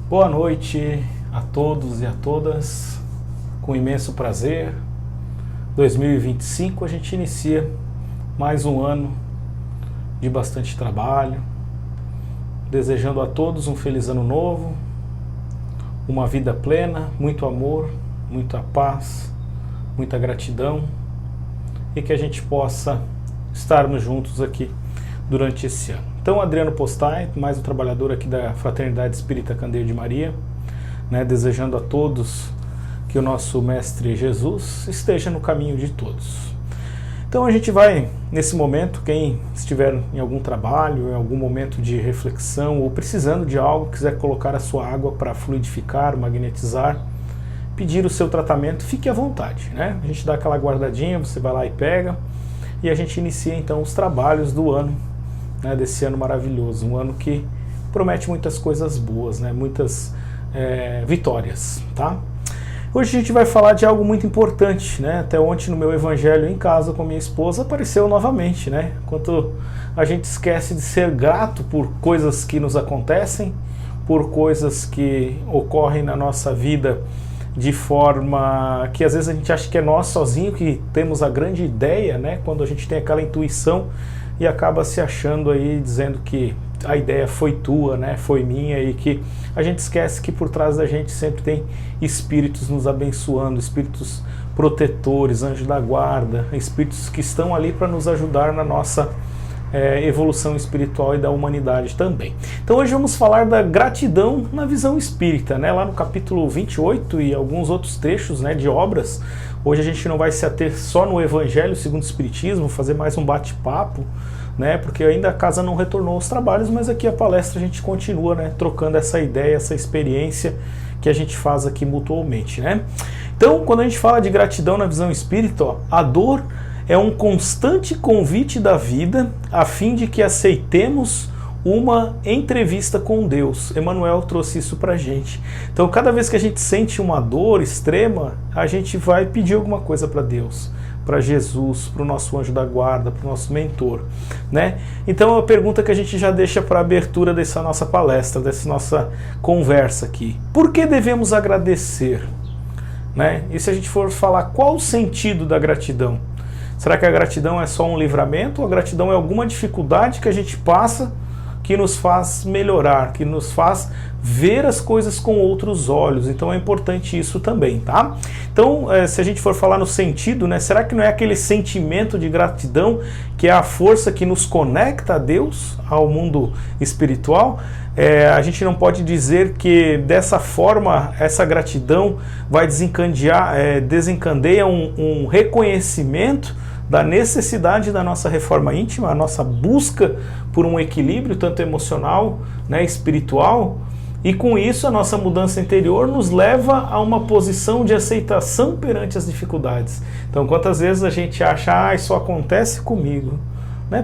Boa noite a todos e a todas, com imenso prazer. 2025 a gente inicia mais um ano de bastante trabalho, desejando a todos um feliz ano novo, uma vida plena, muito amor, muita paz, muita gratidão e que a gente possa estarmos juntos aqui durante esse ano. Então, Adriano Postai, mais um trabalhador aqui da Fraternidade Espírita Candeia de Maria, desejando a todos que o nosso Mestre Jesus esteja no caminho de todos. Então a gente vai, nesse momento, quem estiver em algum trabalho, em algum momento de reflexão ou precisando de algo, quiser colocar a sua água para fluidificar, magnetizar, pedir o seu tratamento, fique à vontade, A gente dá aquela guardadinha, você vai lá e pega, e a gente inicia então os trabalhos do ano, desse ano maravilhoso, um ano que promete muitas coisas boas, muitas vitórias, tá? Hoje a gente vai falar de algo muito importante, Até ontem no meu evangelho em casa com a minha esposa apareceu novamente, Enquanto a gente esquece de ser grato por coisas que nos acontecem, por coisas que ocorrem na nossa vida de forma que às vezes a gente acha que é nós sozinho que temos a grande ideia, Quando a gente tem aquela intuição e acaba se achando aí, dizendo que a ideia foi tua, foi minha, e que a gente esquece que por trás da gente sempre tem espíritos nos abençoando, espíritos protetores, anjos da guarda, espíritos que estão ali para nos ajudar na nossa evolução espiritual e da humanidade também. Então hoje vamos falar da gratidão na visão espírita, lá no capítulo 28 e alguns outros trechos de obras. Hoje a gente não vai se ater só no Evangelho segundo o Espiritismo, fazer mais um bate-papo, porque ainda a casa não retornou aos trabalhos, mas aqui a palestra a gente continua, trocando essa ideia, essa experiência que a gente faz aqui mutuamente, Então, quando a gente fala de gratidão na visão espírita, a dor é um constante convite da vida a fim de que aceitemos uma entrevista com Deus. Emmanuel trouxe isso pra gente. Então, cada vez que a gente sente uma dor extrema, a gente vai pedir alguma coisa para Deus, para Jesus, para o nosso anjo da guarda, para o nosso mentor, Então, é uma pergunta que a gente já deixa para a abertura dessa nossa palestra, dessa nossa conversa aqui. Por que devemos agradecer? E se a gente for falar qual o sentido da gratidão? Será que a gratidão é só um livramento? Ou a gratidão é alguma dificuldade que a gente passa que nos faz melhorar, que nos faz ver as coisas com outros olhos? Então é importante isso também, tá? Então, se a gente for falar no sentido, será que não é aquele sentimento de gratidão que é a força que nos conecta a Deus, ao mundo espiritual? A gente não pode dizer que dessa forma essa gratidão vai desencadeia um reconhecimento da necessidade da nossa reforma íntima, a nossa busca por um equilíbrio tanto emocional, espiritual, e com isso a nossa mudança interior nos leva a uma posição de aceitação perante as dificuldades. Então, quantas vezes a gente acha, isso acontece comigo,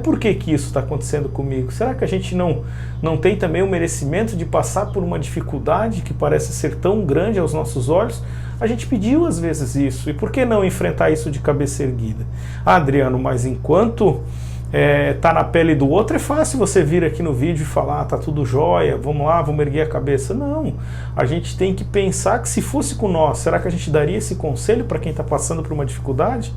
por que isso está acontecendo comigo? Será que a gente não tem também o merecimento de passar por uma dificuldade que parece ser tão grande aos nossos olhos? A gente pediu às vezes isso, e por que não enfrentar isso de cabeça erguida? Adriano, mas enquanto tá na pele do outro, é fácil você vir aqui no vídeo e falar, tá tudo jóia, vamos lá, vamos erguer a cabeça. Não, a gente tem que pensar que se fosse com nós, será que a gente daria esse conselho para quem está passando por uma dificuldade?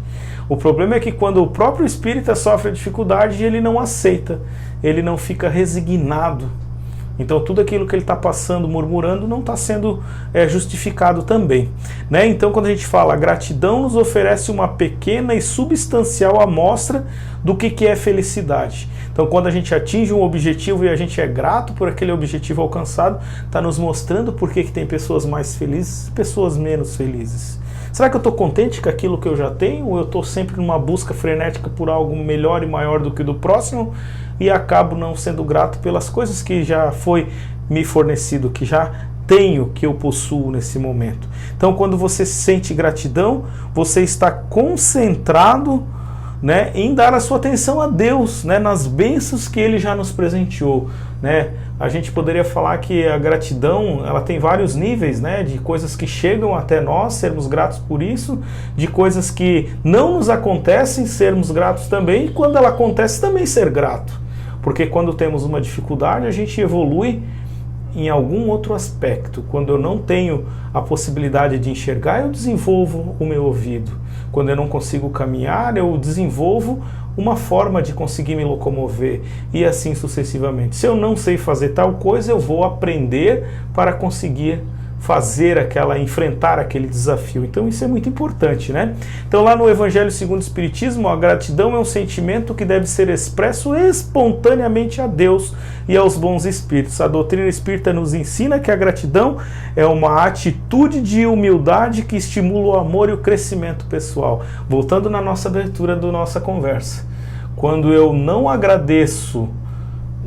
O problema é que quando o próprio espírita sofre a dificuldade, ele não aceita, ele não fica resignado. Então tudo aquilo que ele está passando, murmurando, não está sendo justificado também. Então quando a gente fala, a gratidão nos oferece uma pequena e substancial amostra do que é felicidade. Então quando a gente atinge um objetivo e a gente é grato por aquele objetivo alcançado, está nos mostrando por que tem pessoas mais felizes e pessoas menos felizes. Será que eu estou contente com aquilo que eu já tenho? Ou eu estou sempre numa busca frenética por algo melhor e maior do que o do próximo e acabo não sendo grato pelas coisas que já foi me fornecido, que já tenho, que eu possuo nesse momento? Então, quando você sente gratidão, você está concentrado em dar a sua atenção a Deus, nas bênçãos que Ele já nos presenteou. A gente poderia falar que a gratidão, ela tem vários níveis, de coisas que chegam até nós, sermos gratos por isso, de coisas que não nos acontecem, sermos gratos também, e quando ela acontece também ser grato. Porque quando temos uma dificuldade, a gente evolui em algum outro aspecto. Quando eu não tenho a possibilidade de enxergar, eu desenvolvo o meu ouvido. Quando eu não consigo caminhar, eu desenvolvo uma forma de conseguir me locomover e assim sucessivamente. Se eu não sei fazer tal coisa, eu vou aprender para conseguir enfrentar aquele desafio. Então isso é muito importante, né? Então lá no Evangelho segundo o Espiritismo, a gratidão é um sentimento que deve ser expresso espontaneamente a Deus e aos bons espíritos. A doutrina espírita nos ensina que a gratidão é uma atitude de humildade que estimula o amor e o crescimento pessoal. Voltando na nossa abertura da nossa conversa, quando eu não agradeço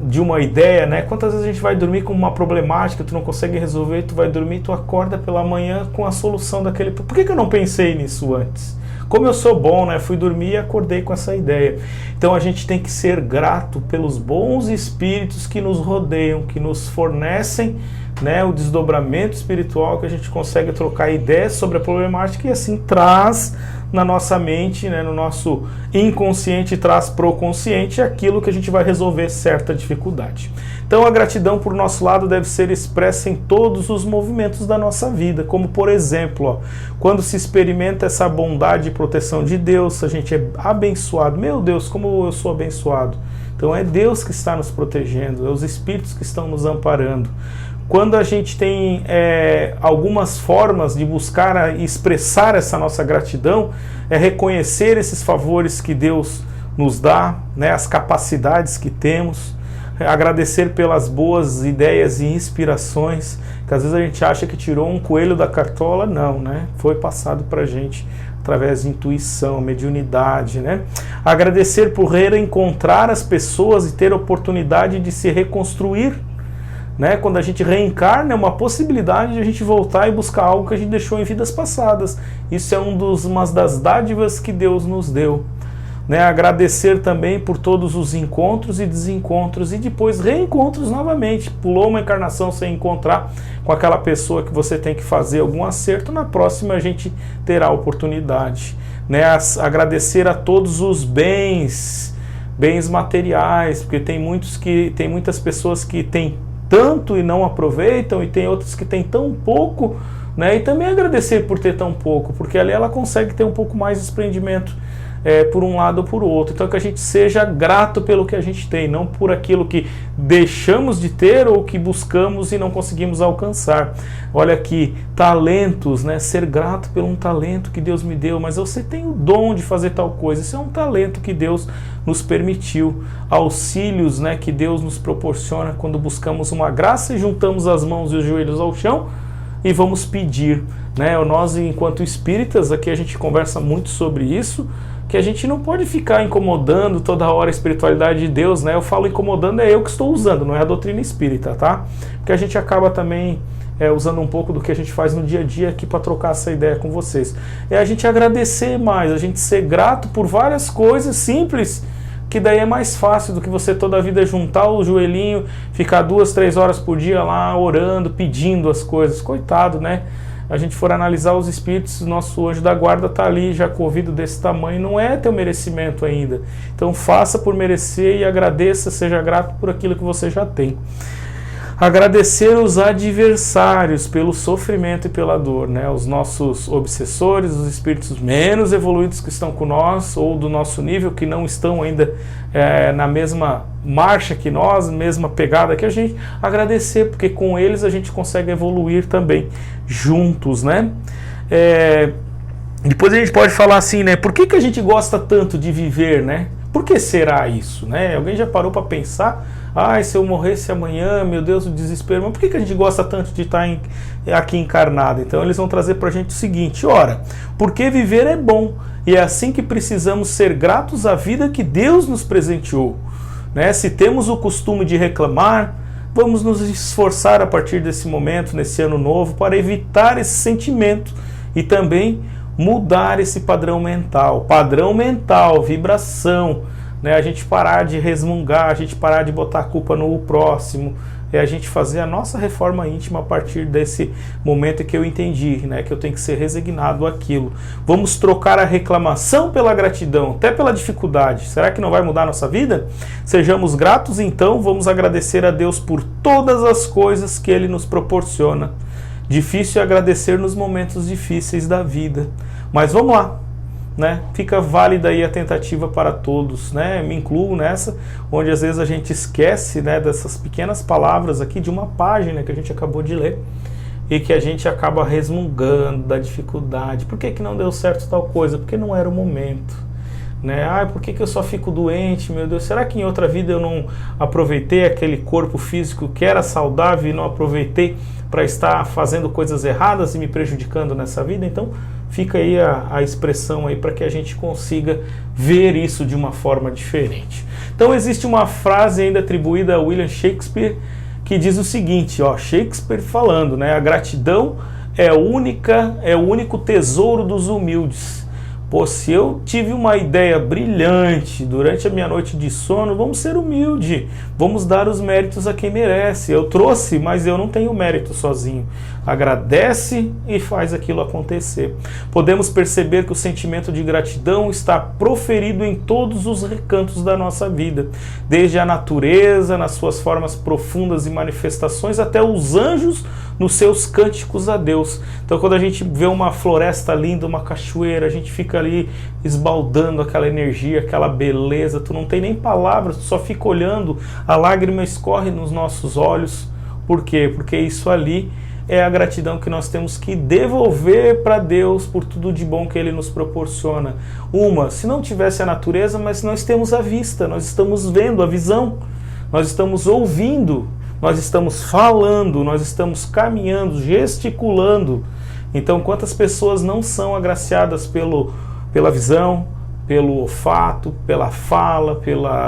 de uma ideia, né? Quantas vezes a gente vai dormir com uma problemática, tu não consegue resolver, tu vai dormir, tu acorda pela manhã com a solução daquele... Por que eu não pensei nisso antes? Como eu sou bom, né? Fui dormir e acordei com essa ideia. Então a gente tem que ser grato pelos bons espíritos que nos rodeiam, que nos fornecem, né, o desdobramento espiritual, que a gente consegue trocar ideias sobre a problemática e assim traz na nossa mente, né, no nosso inconsciente, traz para o consciente aquilo que a gente vai resolver certa dificuldade. Então a gratidão por nosso lado deve ser expressa em todos os movimentos da nossa vida, como por exemplo, ó, quando se experimenta essa bondade e proteção de Deus, a gente é abençoado. Meu Deus, como eu sou abençoado! Então é Deus que está nos protegendo, é os espíritos que estão nos amparando. Quando a gente tem algumas formas de buscar expressar essa nossa gratidão, é reconhecer esses favores que Deus nos dá, né, as capacidades que temos, agradecer pelas boas ideias e inspirações, que às vezes a gente acha que tirou um coelho da cartola, não, né? Foi passado para a gente através de intuição, mediunidade, né? Agradecer por reencontrar as pessoas e ter a oportunidade de se reconstruir, né? Quando a gente reencarna, é uma possibilidade de a gente voltar e buscar algo que a gente deixou em vidas passadas. Isso é uma das dádivas que Deus nos deu. Né? Agradecer também por todos os encontros e desencontros e depois reencontros novamente. Pulou uma encarnação sem encontrar com aquela pessoa que você tem que fazer algum acerto, na próxima a gente terá a oportunidade. Né? Agradecer a todos os bens materiais, porque tem muitas pessoas que têm tanto e não aproveitam, e tem outros que têm tão pouco, né? E também agradecer por ter tão pouco, porque ali ela consegue ter um pouco mais de desprendimento por um lado ou por outro. Então que a gente seja grato pelo que a gente tem, não por aquilo que deixamos de ter ou que buscamos e não conseguimos alcançar. Olha aqui, talentos, né? Ser grato por um talento que Deus me deu, mas você tem o dom de fazer tal coisa, isso é um talento que Deus nos permitiu. Auxílios, né, que Deus nos proporciona quando buscamos uma graça e juntamos as mãos e os joelhos ao chão e vamos pedir, né? Nós, enquanto espíritas, aqui a gente conversa muito sobre isso, que a gente não pode ficar incomodando toda hora a espiritualidade de Deus, né? Eu falo incomodando, é eu que estou usando, não é a doutrina espírita, tá? Porque a gente acaba também usando um pouco do que a gente faz no dia a dia aqui para trocar essa ideia com vocês. É a gente agradecer mais, a gente ser grato por várias coisas simples, que daí é mais fácil do que você toda a vida juntar o joelhinho, ficar 2, 3 horas por dia lá orando, pedindo as coisas. Coitado, né? A gente for analisar os espíritos, nosso anjo da guarda está ali já com o ouvido desse tamanho, não é teu merecimento ainda. Então faça por merecer e agradeça, seja grato por aquilo que você já tem. Agradecer os adversários pelo sofrimento e pela dor, né? Os nossos obsessores, os espíritos menos evoluídos que estão com nós, ou do nosso nível, que não estão ainda na mesma marcha que nós, mesma pegada que a gente. Agradecer, porque com eles a gente consegue evoluir também juntos, né? Depois a gente pode falar assim, né? Por que a gente gosta tanto de viver, né? Por que será isso, né? Alguém já parou para pensar? Se eu morresse amanhã, meu Deus, o desespero. Mas por que a gente gosta tanto de estar aqui encarnado? Então eles vão trazer para a gente o seguinte: ora, porque viver é bom, e é assim que precisamos ser gratos à vida que Deus nos presenteou, né? Se temos o costume de reclamar, vamos nos esforçar a partir desse momento, nesse ano novo, para evitar esse sentimento e também mudar esse padrão mental, vibração, né? A gente parar de resmungar, a gente parar de botar a culpa no próximo, é a gente fazer a nossa reforma íntima a partir desse momento que eu entendi, né, que eu tenho que ser resignado àquilo. Vamos trocar a reclamação pela gratidão, até pela dificuldade. Será que não vai mudar a nossa vida? Sejamos gratos então, vamos agradecer a Deus por todas as coisas que Ele nos proporciona. Difícil é agradecer nos momentos difíceis da vida, mas vamos lá. Né? Fica válida aí a tentativa para todos, né? Me incluo nessa, onde às vezes a gente esquece, né, dessas pequenas palavras aqui de uma página que a gente acabou de ler e que a gente acaba resmungando da dificuldade. Por que não deu certo tal coisa? Porque não era o momento, né? Ah, por que eu só fico doente, meu Deus? Será que em outra vida eu não aproveitei aquele corpo físico que era saudável e não aproveitei para estar fazendo coisas erradas e me prejudicando nessa vida? Então fica aí a expressão aí para que a gente consiga ver isso de uma forma diferente. Então existe uma frase ainda atribuída a William Shakespeare que diz o seguinte, ó, Shakespeare falando, né? A gratidão é o único tesouro dos humildes. Pô, se eu tive uma ideia brilhante durante a minha noite de sono, vamos ser humildes, vamos dar os méritos a quem merece. Eu trouxe, mas eu não tenho mérito sozinho. Agradece e faz aquilo acontecer. Podemos perceber que o sentimento de gratidão está proferido em todos os recantos da nossa vida, desde a natureza, nas suas formas profundas e manifestações, até os anjos nos seus cânticos a Deus. Então quando a gente vê uma floresta linda, uma cachoeira, a gente fica ali esbaldando aquela energia, aquela beleza, tu não tem nem palavras, tu só fica olhando, a lágrima escorre nos nossos olhos. Por quê? Porque isso ali é a gratidão que nós temos que devolver para Deus por tudo de bom que Ele nos proporciona. Se não tivesse a natureza, mas nós temos a vista, nós estamos vendo a visão, nós estamos ouvindo, nós estamos falando, nós estamos caminhando, gesticulando. Então, quantas pessoas não são agraciadas pela visão, pelo olfato, pela fala,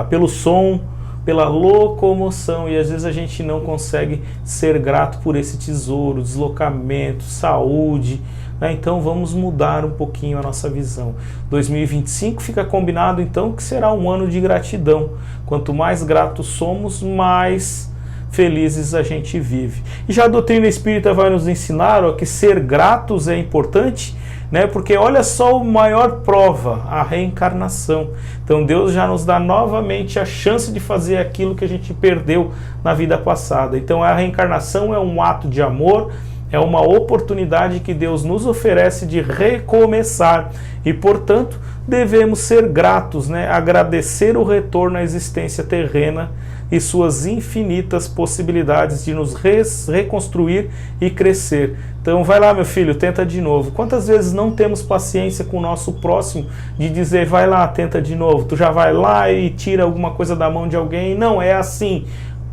pelo som, pela locomoção, e às vezes a gente não consegue ser grato por esse tesouro, deslocamento, saúde, né? Então vamos mudar um pouquinho a nossa visão. 2025 fica combinado então que será um ano de gratidão. Quanto mais gratos somos, mais felizes a gente vive. E já a doutrina espírita vai nos ensinar, ó, que ser gratos é importante, né? Porque olha só a maior prova, a reencarnação. Então Deus já nos dá novamente a chance de fazer aquilo que a gente perdeu na vida passada. Então a reencarnação é um ato de amor, é uma oportunidade que Deus nos oferece de recomeçar e, portanto, devemos ser gratos, né? Agradecer o retorno à existência terrena e suas infinitas possibilidades de nos reconstruir e crescer. Então vai lá, meu filho, tenta de novo. Quantas vezes não temos paciência com o nosso próximo de dizer, vai lá, tenta de novo. Tu já vai lá e tira alguma coisa da mão de alguém. Não, é assim.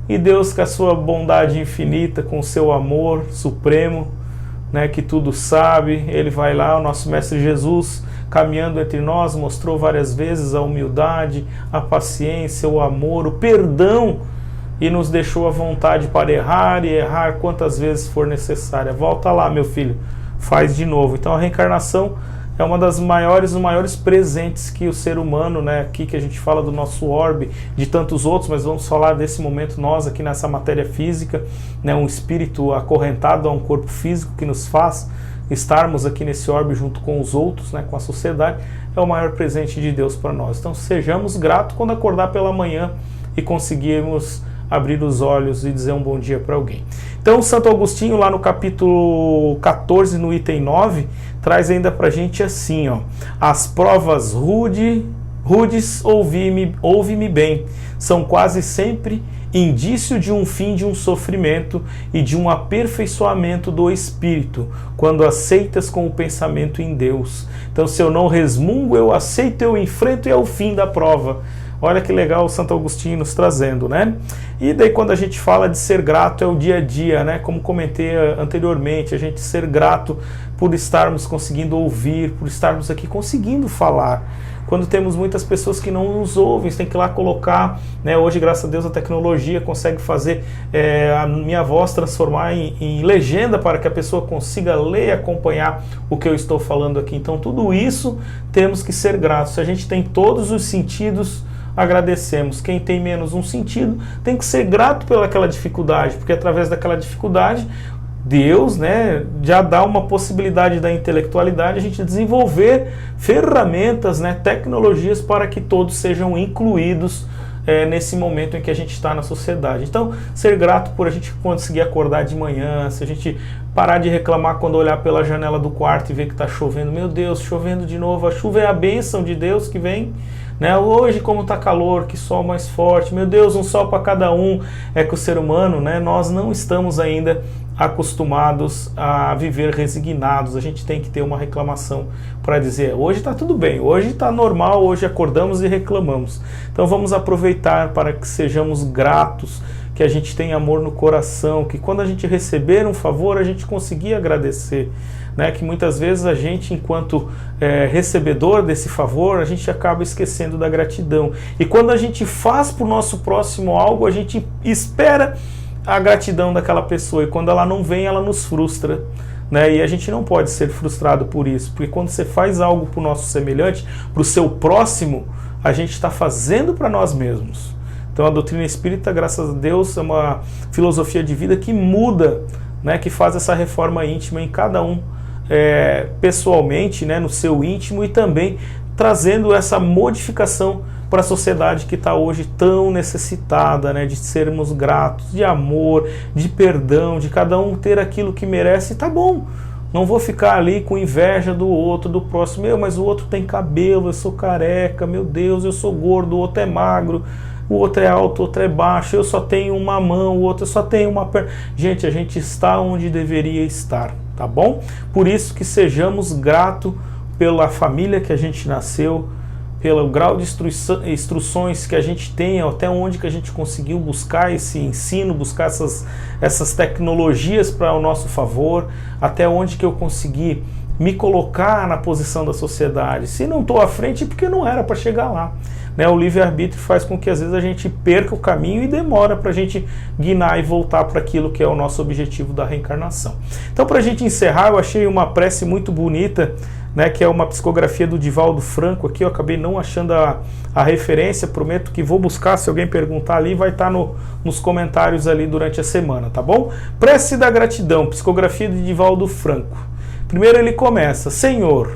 E Deus, com a sua bondade infinita, com o seu amor supremo, né, que tudo sabe, Ele vai lá, o nosso Mestre Jesus, caminhando entre nós, mostrou várias vezes a humildade, a paciência, o amor, o perdão, e nos deixou a vontade para errar e errar quantas vezes for necessária. Volta lá, meu filho, faz de novo. Então a reencarnação é uma das maiores, os maiores presentes que o ser humano, né, aqui que a gente fala do nosso orbe, de tantos outros, mas vamos falar desse momento nós aqui nessa matéria física, né, um espírito acorrentado a um corpo físico que nos faz estarmos aqui nesse orbe junto com os outros, né, com a sociedade, é o maior presente de Deus para nós. Então sejamos gratos quando acordar pela manhã e conseguirmos abrir os olhos e dizer um bom dia para alguém. Então Santo Agostinho, lá no capítulo 14, no item 9, traz ainda para a gente assim, ó: as provas rudes, ouve-me bem, são quase sempre indício de um fim de um sofrimento e de um aperfeiçoamento do espírito, quando aceitas com o pensamento em Deus. Então, se eu não resmungo, eu aceito, eu enfrento, e é o fim da prova. Olha que legal o Santo Agostinho nos trazendo, né? E daí quando a gente fala de ser grato é o dia a dia, né? Como comentei anteriormente, a gente ser grato por estarmos conseguindo ouvir, por estarmos aqui conseguindo falar. Quando temos muitas pessoas que não nos ouvem, você tem que ir lá colocar, né? Hoje, graças a Deus, a tecnologia consegue fazer a minha voz transformar em legenda para que a pessoa consiga ler e acompanhar o que eu estou falando aqui. Então tudo isso temos que ser gratos. Se a gente tem todos os sentidos agradecemos. Quem tem menos um sentido tem que ser grato pelaquela dificuldade, porque através daquela dificuldade Deus, né, já dá uma possibilidade da intelectualidade a gente desenvolver ferramentas, né, tecnologias para que todos sejam incluídos nesse momento em que a gente está na sociedade. Então, ser grato por a gente conseguir acordar de manhã, se a gente parar de reclamar quando olhar pela janela do quarto e ver que está chovendo, meu Deus, chovendo de novo, a chuva é a bênção de Deus que vem, né? Hoje como está calor, que sol mais forte, meu Deus, um sol para cada um. É que o ser humano, né, nós não estamos ainda acostumados a viver resignados, a gente tem que ter uma reclamação para dizer, hoje está tudo bem, hoje está normal, hoje acordamos e reclamamos. Então vamos aproveitar para que sejamos gratos, que a gente tenha amor no coração, que quando a gente receber um favor, a gente conseguir agradecer, né? Que muitas vezes a gente, enquanto recebedor desse favor, a gente acaba esquecendo da gratidão. E quando a gente faz para o nosso próximo algo, a gente espera a gratidão daquela pessoa, e quando ela não vem, ela nos frustra, né? E a gente não pode ser frustrado por isso, porque quando você faz algo para o nosso semelhante, para o seu próximo, a gente está fazendo para nós mesmos. Então a doutrina espírita, graças a Deus, é uma filosofia de vida que muda, né? Que faz essa reforma íntima em cada um, pessoalmente, né? No seu íntimo, e também trazendo essa modificação para a sociedade que está hoje tão necessitada, né, de sermos gratos, de amor, de perdão, de cada um ter aquilo que merece. Tá bom, não vou ficar ali com inveja do outro, do próximo. Meu, mas o outro tem cabelo, eu sou careca, meu Deus, eu sou gordo, o outro é magro, o outro é alto, o outro é baixo, eu só tenho uma mão, o outro só tem uma perna. Gente, a gente está onde deveria estar, tá bom? Por isso que sejamos gratos pela família que a gente nasceu, pelo grau de instruções que a gente tem, até onde que a gente conseguiu buscar esse ensino, buscar essas tecnologias para o nosso favor, até onde que eu consegui me colocar na posição da sociedade. Se não estou à frente, é porque não era para chegar lá, né? O livre-arbítrio faz com que às vezes a gente perca o caminho e demora para a gente guinar e voltar para aquilo que é o nosso objetivo da reencarnação. Então, para a gente encerrar, eu achei uma prece muito bonita, né, que é uma psicografia do Divaldo Franco. Aqui eu acabei não achando a referência, prometo que vou buscar, se alguém perguntar ali, vai estar nos comentários ali durante a semana, tá bom? Prece da gratidão, psicografia de Divaldo Franco. Primeiro ele começa: Senhor,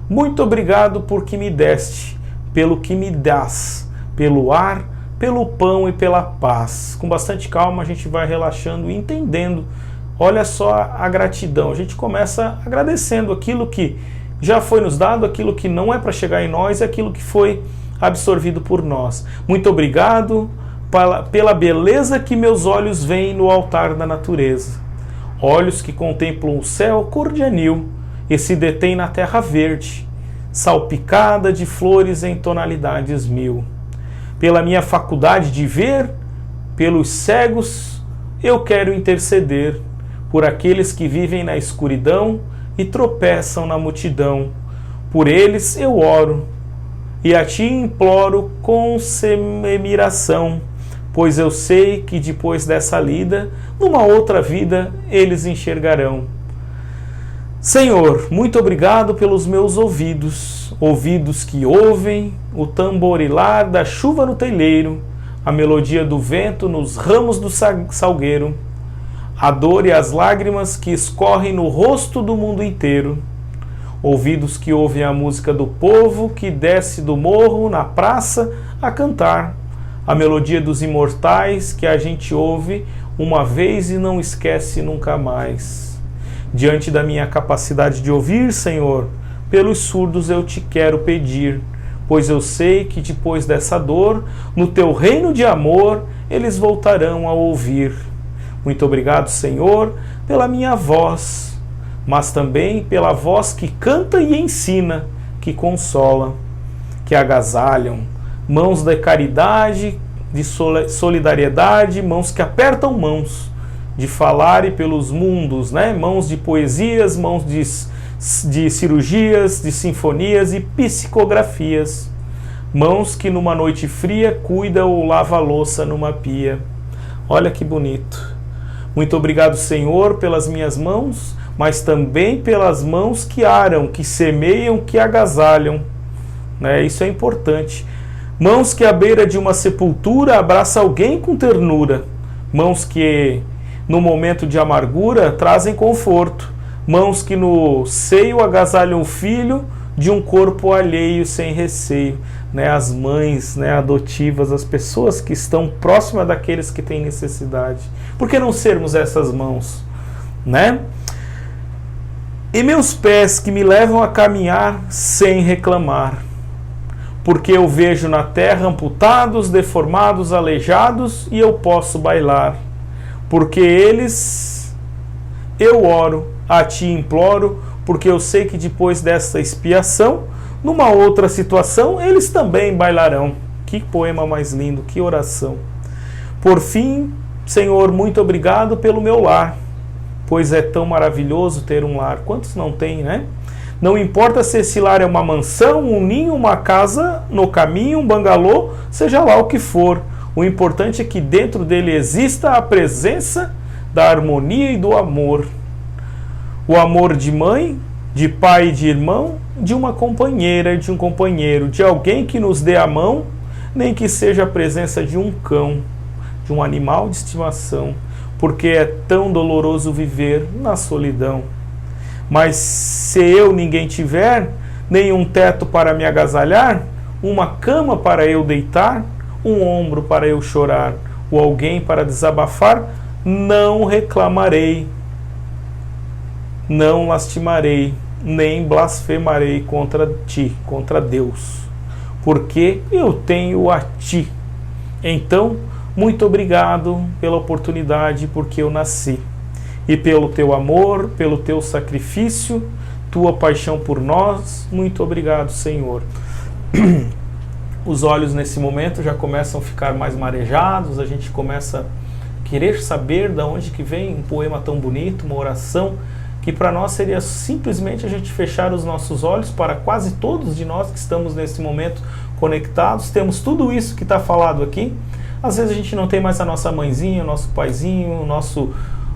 muito obrigado por que me deste, pelo que me dás, pelo ar, pelo pão e pela paz. Com bastante calma a gente vai relaxando e entendendo. Olha só a gratidão, a gente começa agradecendo aquilo que já foi nos dado, aquilo que não é para chegar em nós, é aquilo que foi absorvido por nós. Muito obrigado pela beleza que meus olhos veem no altar da natureza. Olhos que contemplam o céu cor de anil e se detêm na terra verde, salpicada de flores em tonalidades mil. Pela minha faculdade de ver, pelos cegos, eu quero interceder, por aqueles que vivem na escuridão e tropeçam na multidão. Por eles eu oro, e a ti imploro com semiração, pois eu sei que depois dessa lida, numa outra vida, eles enxergarão. Senhor, muito obrigado pelos meus ouvidos, ouvidos que ouvem o tamborilar da chuva no telheiro, a melodia do vento nos ramos do salgueiro, a dor e as lágrimas que escorrem no rosto do mundo inteiro. Ouvidos que ouvem a música do povo que desce do morro na praça a cantar. A melodia dos imortais que a gente ouve uma vez e não esquece nunca mais. Diante da minha capacidade de ouvir, Senhor, pelos surdos eu te quero pedir, pois eu sei que depois dessa dor, no teu reino de amor, eles voltarão a ouvir. Muito obrigado, Senhor, pela minha voz, mas também pela voz que canta e ensina, que consola, que agasalham, mãos da caridade, de solidariedade, mãos que apertam mãos, de falar e pelos mundos, né? Mãos de poesias, mãos de cirurgias, de sinfonias e psicografias, mãos que numa noite fria cuida ou lava a louça numa pia. Olha que bonito. Muito obrigado, Senhor, pelas minhas mãos, mas também pelas mãos que aram, que semeiam, que agasalham, né? Isso é importante. Mãos que à beira de uma sepultura abraça alguém com ternura. Mãos que no momento de amargura trazem conforto. Mãos que no seio agasalham o filho de um corpo alheio sem receio. Né? As mães, né, adotivas, as pessoas que estão próximas daqueles que têm necessidade. Por que não sermos essas mãos? Né? E meus pés que me levam a caminhar sem reclamar. Porque eu vejo na terra amputados, deformados, aleijados, e eu posso bailar. Porque eles, eu oro, a ti imploro, porque eu sei que depois dessa expiação, numa outra situação, eles também bailarão. Que poema mais lindo, que oração. Por fim, Senhor, muito obrigado pelo meu lar, pois é tão maravilhoso ter um lar. Quantos não têm, né? Não importa se esse lar é uma mansão, um ninho, uma casa, no caminho, um bangalô, seja lá o que for. O importante é que dentro dele exista a presença da harmonia e do amor. O amor de mãe, de pai e de irmão, de uma companheira e de um companheiro, de alguém que nos dê a mão, nem que seja a presença de um cão, de um animal de estimação, porque é tão doloroso viver na solidão. Mas se eu ninguém tiver, nem um teto para me agasalhar, uma cama para eu deitar, um ombro para eu chorar, ou alguém para desabafar, não reclamarei, não lastimarei, nem blasfemarei contra ti, contra Deus, porque eu tenho a ti. Então, muito obrigado pela oportunidade, porque eu nasci. E pelo teu amor, pelo teu sacrifício, tua paixão por nós, muito obrigado, Senhor. Os olhos nesse momento já começam a ficar mais marejados, a gente começa a querer saber de onde que vem um poema tão bonito, uma oração, que para nós seria simplesmente a gente fechar os nossos olhos. Para quase todos de nós que estamos nesse momento conectados, temos tudo isso que está falado aqui. Às vezes a gente não tem mais a nossa mãezinha, o nosso paizinho, o nosso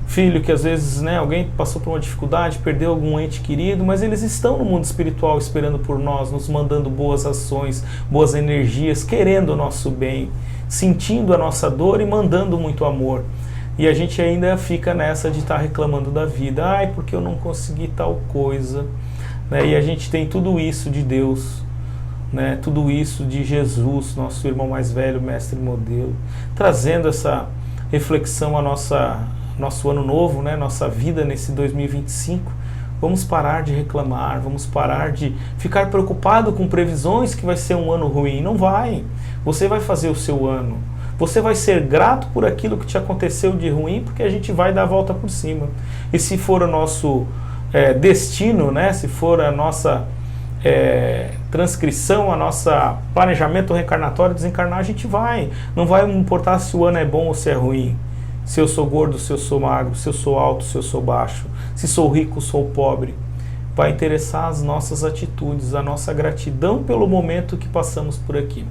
filho, que às vezes, né, alguém passou por uma dificuldade, perdeu algum ente querido, mas eles estão no mundo espiritual esperando por nós, nos mandando boas ações, boas energias, querendo o nosso bem, sentindo a nossa dor e mandando muito amor. E a gente ainda fica nessa de estar reclamando da vida. Ai, porque eu não consegui tal coisa. Né? E a gente tem tudo isso de Deus, né? Tudo isso de Jesus, nosso irmão mais velho, mestre e modelo, trazendo essa reflexão a nosso ano novo, né? Nossa vida nesse 2025. Vamos parar de reclamar, vamos parar de ficar preocupado com previsões que vai ser um ano ruim. Não vai. Você vai fazer o seu ano. Você vai ser grato por aquilo que te aconteceu de ruim, porque a gente vai dar a volta por cima. E se for o nosso destino, né? Se for a nossa transcrição, a nossa planejamento reencarnatório, desencarnar, a gente vai. Não vai importar se o ano é bom ou se é ruim. Se eu sou gordo, se eu sou magro, se eu sou alto, se eu sou baixo, se sou rico, sou pobre. Vai interessar as nossas atitudes, a nossa gratidão pelo momento que passamos por aqui.